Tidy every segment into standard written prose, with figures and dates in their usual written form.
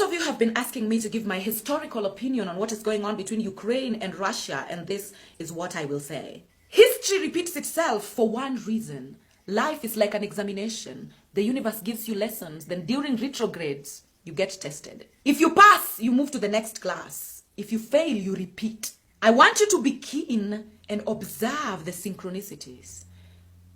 lot of you have been asking me to give my historical opinion on what is going on between Ukraine and Russia, and this is what I will say. History repeats itself for one reason. Life is like an examination. The universe gives you lessons, then during retrogrades, you get tested. If you pass, you move to the next class. If you fail, you repeat. I want you to be keen and observe the synchronicities.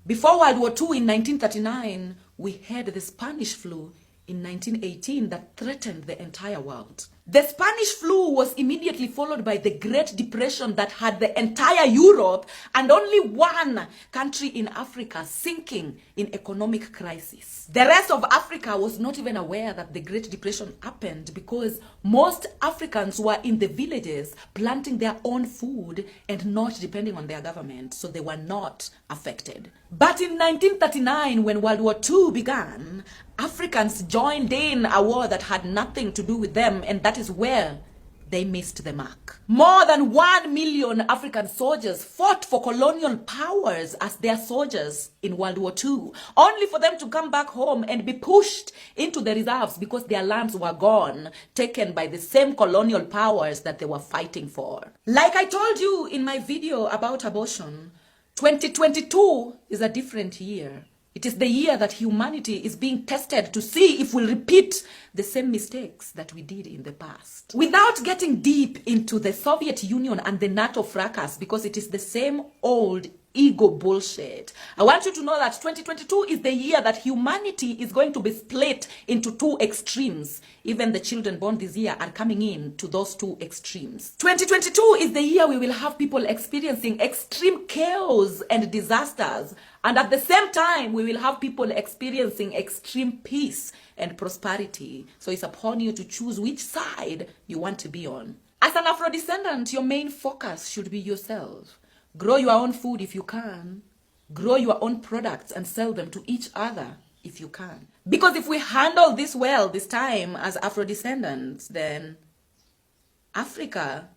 Before World War II in 1939, we had the Spanish flu in 1918 that threatened the entire world. The Spanish flu was immediately followed by the Great Depression that had the entire Europe and only one country in Africa sinking in economic crisis. The rest of Africa was not even aware that the Great Depression happened because most Africans were in the villages planting their own food and not depending on their government, so they were not affected. But in 1939, when World War II began, Africans joined in a war that had nothing to do with them, and that is where they missed the mark. More than 1 million African soldiers fought for colonial powers as their soldiers in World War II, only for them to come back home and be pushed into the reserves because their lands were gone, taken by the same colonial powers that they were fighting for. Like I told you in my video about abortion, 2022 is a different year. It is the year that humanity is being tested to see if we'll repeat the same mistakes that we did in the past. Without getting deep into the Soviet Union and the NATO fracas, because it is the same old ego bullshit, I want you to know that 2022 is the year that humanity is going to be split into two extremes. Even the children born this year are coming in to those two extremes. 2022 is the year we will have people experiencing extreme chaos and disasters. And at the same time, we will have people experiencing extreme peace and prosperity. So it's upon you to choose which side you want to be on. As an Afro-descendant, your main focus should be yourself. Grow your own food if you can. Grow your own products and sell them to each other if you can. Because if we handle this well this time as Afro-descendants, then Africa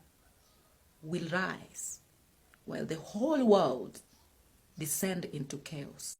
will rise while the whole world descend into chaos.